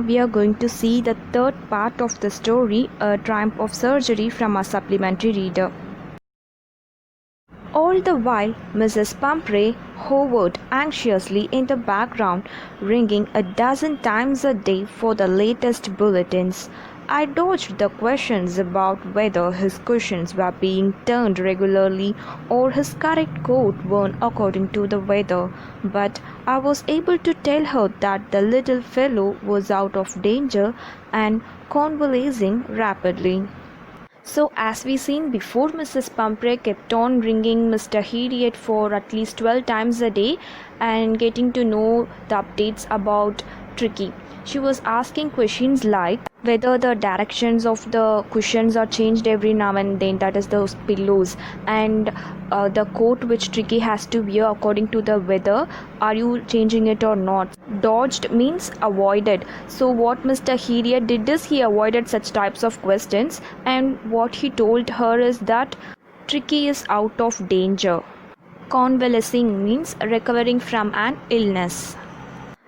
now we are going to see the third part of the story, A Triumph of Surgery, from our supplementary reader. All the while, Mrs. Pamprey hovered anxiously in the background, ringing a dozen times a day for the latest bulletins. I dodged the questions about whether his cushions were being turned regularly or his correct coat worn according to the weather, but I was able to tell her that the little fellow was out of danger and convalescing rapidly. So, as we seen before, Mrs. Pamprey kept on ringing Mr. Herriot for at least 12 times a day and getting to know the updates about Tricky. She was asking questions like whether the directions of the cushions are changed every now and then, that is those pillows, and the coat which Tricky has to wear according to the weather, are you changing it or not? Dodged means avoided. So what Mr. Herriot did is he avoided such types of questions, and what he told her is that Tricky is out of danger. Convalescing means recovering from an illness.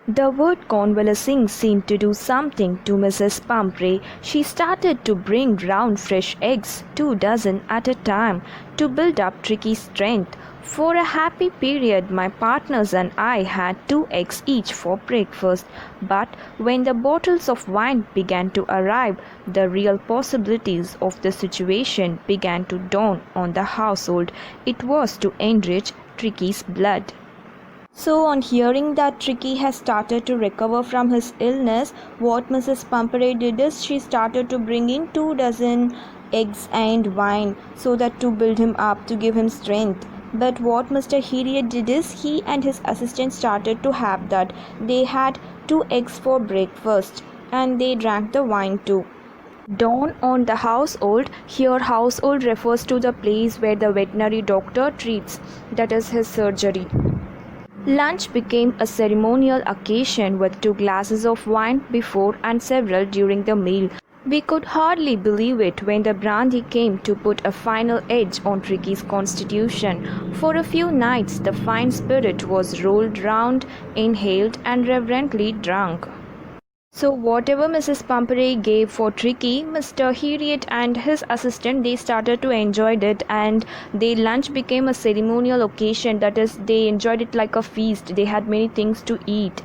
The word convalescing seemed to do something to Mrs. Pamprey. She started to bring round fresh eggs, 2 dozen at a time, to build up Tricky's strength. For a happy period, my partners and I had 2 eggs each for breakfast. But when the bottles of wine began to arrive, the real possibilities of the situation began to dawn on the household. It was to enrich Tricky's blood. So, on hearing that Tricky has started to recover from his illness, what Mrs. Pamprey did is she started to bring in 2 dozen eggs and wine so that to build him up, to give him strength. But what Mr. Herriot did is he and his assistant started to have that. They had 2 eggs for breakfast and they drank the wine too. Dawn on the household. Here household refers to the place where the veterinary doctor treats, that is his surgery. Lunch became a ceremonial occasion with 2 glasses of wine before and several during the meal. We could hardly believe it when the brandy came to put a final edge on Tricky's constitution. For a few nights the fine spirit was rolled round, inhaled and reverently drunk. So whatever Mrs. Pamprey gave for Tricky, Mr. Herriot and his assistant, they started to enjoy it, and their lunch became a ceremonial occasion, that is, they enjoyed it like a feast. They had many things to eat.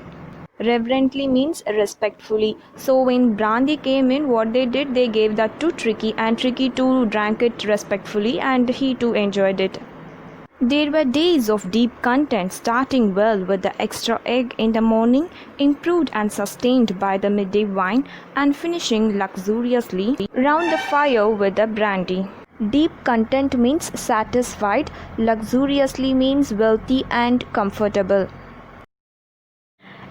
Reverently means respectfully. So when brandy came in, what they did, they gave that to Tricky, and Tricky too drank it respectfully and he too enjoyed it. There were days of deep content, starting well with the extra egg in the morning, improved and sustained by the midday wine, and finishing luxuriously round the fire with the brandy. Deep content means satisfied, luxuriously means wealthy and comfortable.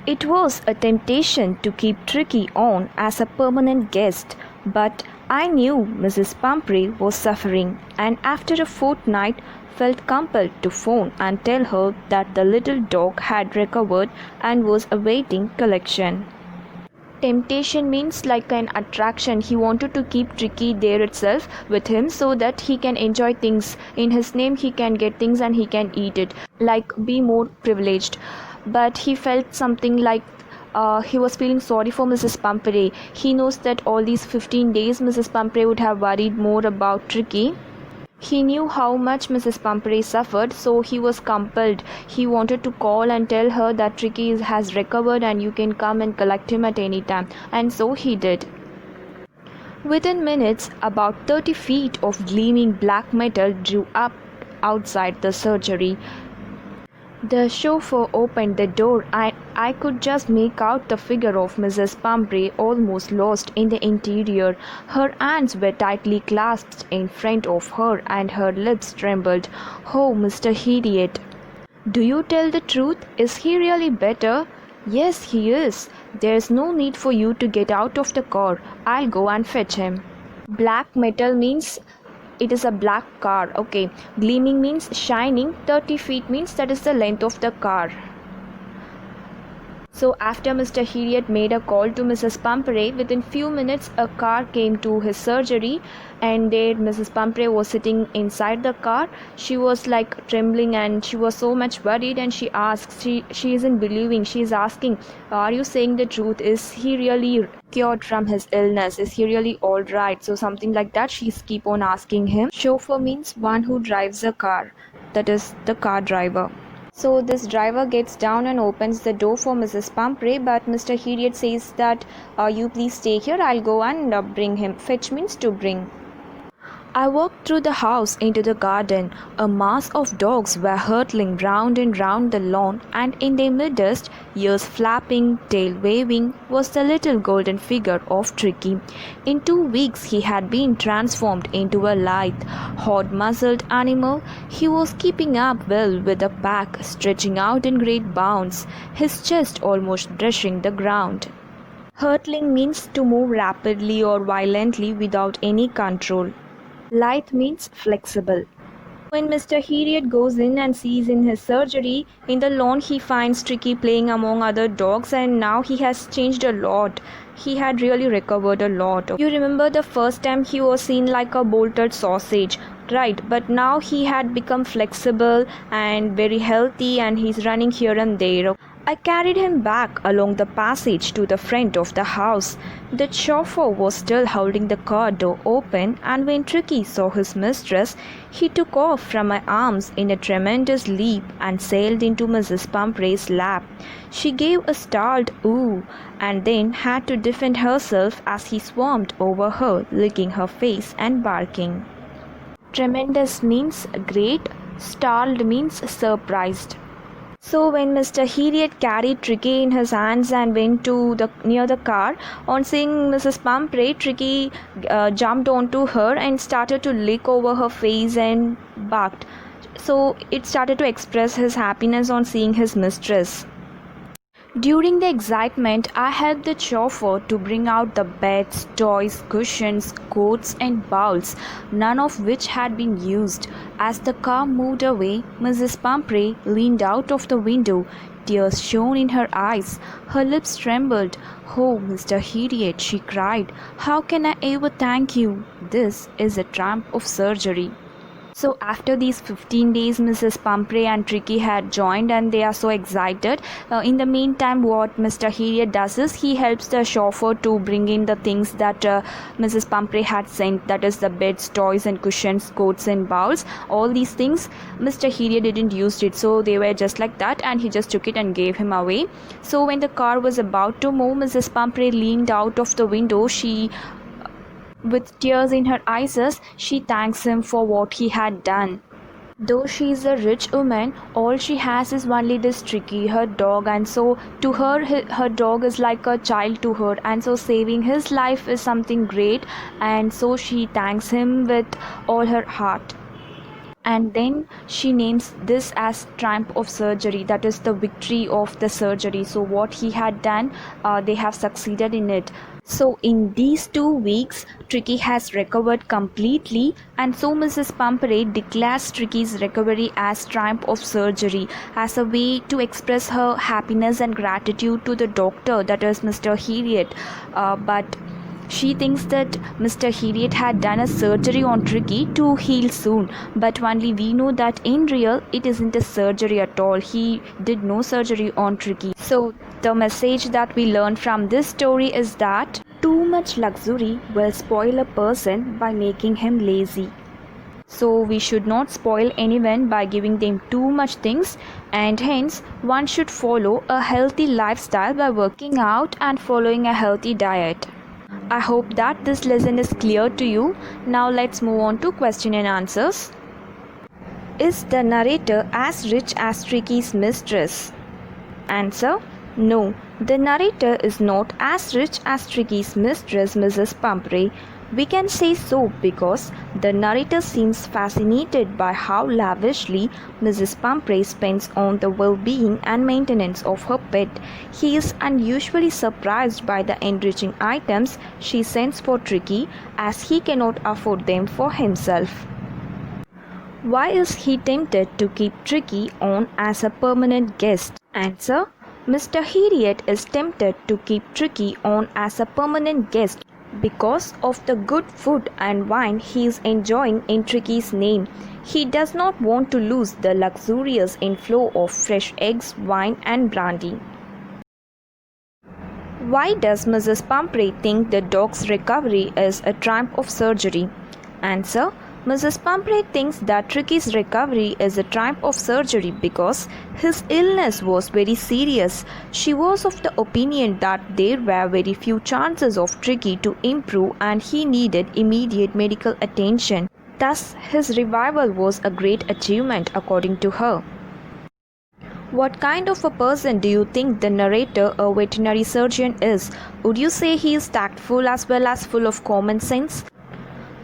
It was a temptation to keep Tricky on as a permanent guest, but I knew Mrs. Pamprey was suffering, and after a fortnight felt compelled to phone and tell her that the little dog had recovered and was awaiting collection. Temptation means like an attraction. He wanted to keep Tricky there itself with him so that he can enjoy things. In his name he can get things and he can eat it, like be more privileged. But he felt something like he was feeling sorry for Mrs. Pamprey. He knows that all these 15 days Mrs. Pamprey would have worried more about Tricky. He knew how much Mrs. Pamprey suffered, so he was compelled. He wanted to call and tell her that Tricky has recovered and you can come and collect him at any time. And so he did. Within minutes, about 30 feet of gleaming black metal drew up outside the surgery. The chauffeur opened the door and I could just make out the figure of Mrs. Pamprey almost lost in the interior. Her hands were tightly clasped in front of her and her lips trembled. "Oh, Mr. Herriot, do you tell the truth? Is he really better?" "Yes, he is. There's no need for you to get out of the car. I'll go and fetch him." Black metal means it is a black car. Okay, gleaming means shining. 30 feet means that is the length of the car. So after Mr. Herriot made a call to Mrs. Pamprey, within few minutes a car came to his surgery, and there Mrs. Pamprey was sitting inside the car. She was like trembling and she was so much worried, and she asks, she isn't believing, she is asking, are you saying the truth? Is he really cured from his illness? Is he really alright? So something like that she's keep on asking him. Chauffeur means one who drives a car, that is the car driver. So this driver gets down and opens the door for Mrs. Pamprey, but Mr. Herriot says that you please stay here, I'll go and bring him. Fetch means to bring. I walked through the house into the garden. A mass of dogs were hurtling round and round the lawn, and in their midst, ears flapping, tail waving, was the little golden figure of Tricky. In 2 weeks he had been transformed into a lithe, hot-muzzled animal. He was keeping up well with the pack, stretching out in great bounds, his chest almost brushing the ground. Hurtling means to move rapidly or violently without any control. Lithe means flexible. When Mr. Herriot goes in and sees in his surgery, in the lawn he finds Tricky playing among other dogs, and now he has changed a lot. He had really recovered a lot. You remember the first time he was seen like a bolted sausage, right? But now he had become flexible and very healthy, and he's running here and there. I carried him back along the passage to the front of the house. The chauffeur was still holding the car door open, and when Tricky saw his mistress, he took off from my arms in a tremendous leap and sailed into Mrs. Pamprey's lap. She gave a startled ooh, and then had to defend herself as he swarmed over her, licking her face and barking. Tremendous means great, startled means surprised. So when Mr. Herriot carried Tricky in his hands and went to near the car, on seeing Mrs. Pamprey, Tricky jumped onto her and started to lick over her face and barked. So it started to express his happiness on seeing his mistress. During the excitement, I helped the chauffeur to bring out the beds, toys, cushions, coats and bowls, none of which had been used. As the car moved away, Mrs. Pamprey leaned out of the window. Tears shone in her eyes. Her lips trembled. "Oh, Mr. Herriot," she cried, "how can I ever thank you? This is a triumph of surgery." So after these 15 days, Mrs. Pamprey and Tricky had joined, and they are so excited. In the meantime, what Mr. Herriot does is he helps the chauffeur to bring in the things that Mrs. Pamprey had sent, that is the beds, toys and cushions, coats and bowls. All these things, Mr. Herriot didn't use it, so they were just like that, and he just took it and gave him away. So when the car was about to move, Mrs. Pamprey leaned out of the window. With tears in her eyes, she thanks him for what he had done. Though she is a rich woman, all she has is only this Tricky, her dog, and so to her, her dog is like a child to her, and so saving his life is something great, and so she thanks him with all her heart. And then she names this as triumph of surgery, that is the victory of the surgery. So what he had done, they have succeeded in it. So in these 2 weeks, Tricky has recovered completely, and so Mrs. Pamprey declares Tricky's recovery as triumph of surgery, as a way to express her happiness and gratitude to the doctor, that is Mr. Herriot. But she thinks that Mr. Herriot had done a surgery on Tricky to heal soon, but only we know that in real it isn't a surgery at all. He did no surgery on Tricky. So the message that we learn from this story is that too much luxury will spoil a person by making him lazy. So we should not spoil anyone by giving them too much things, and hence one should follow a healthy lifestyle by working out and following a healthy diet. I hope that this lesson is clear to you. Now let's move on to question and answers. Is the narrator as rich as Tricky's mistress? Answer: no, the narrator is not as rich as Tricky's mistress, Mrs. Pamprey. We can say so because the narrator seems fascinated by how lavishly Mrs. Pamprey spends on the well-being and maintenance of her pet. He is unusually surprised by the enriching items she sends for Tricky, as he cannot afford them for himself. Why is he tempted to keep Tricky on as a permanent guest? Answer: Mr. Herriot is tempted to keep Tricky on as a permanent guest because of the good food and wine he is enjoying in Tricky's name. He does not want to lose the luxurious inflow of fresh eggs, wine and brandy. Why does Mrs. Pamprey think the dog's recovery is a triumph of surgery? Answer: Mrs. Pamprey thinks that Tricky's recovery is a triumph of surgery because his illness was very serious. She was of the opinion that there were very few chances of Tricky to improve and he needed immediate medical attention. Thus, his revival was a great achievement according to her. What kind of a person do you think the narrator, a veterinary surgeon, is? Would you say he is tactful as well as full of common sense?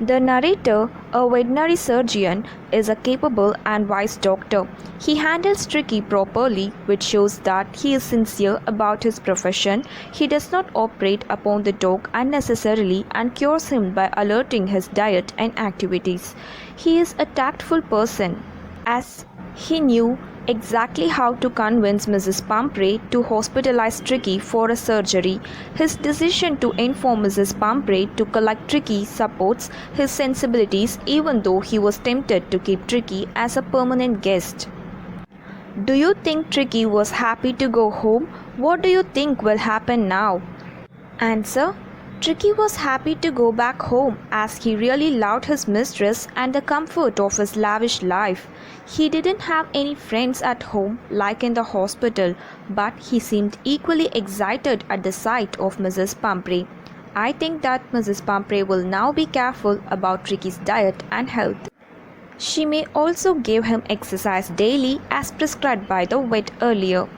The narrator, a veterinary surgeon, is a capable and wise doctor. He handles Tricky properly, which shows that he is sincere about his profession. He does not operate upon the dog unnecessarily and cures him by alerting his diet and activities. He is a tactful person, as he knew exactly how to convince Mrs. Pamprey to hospitalize Tricky for a surgery. His decision to inform Mrs. Pamprey to collect Tricky supports his sensibilities, even though he was tempted to keep Tricky as a permanent guest. Do you think Tricky was happy to go home? What do you think will happen now? Answer: Tricky was happy to go back home as he really loved his mistress and the comfort of his lavish life. He didn't have any friends at home like in the hospital, but he seemed equally excited at the sight of Mrs. Pamprey. I think that Mrs. Pamprey will now be careful about Tricky's diet and health. She may also give him exercise daily as prescribed by the vet earlier.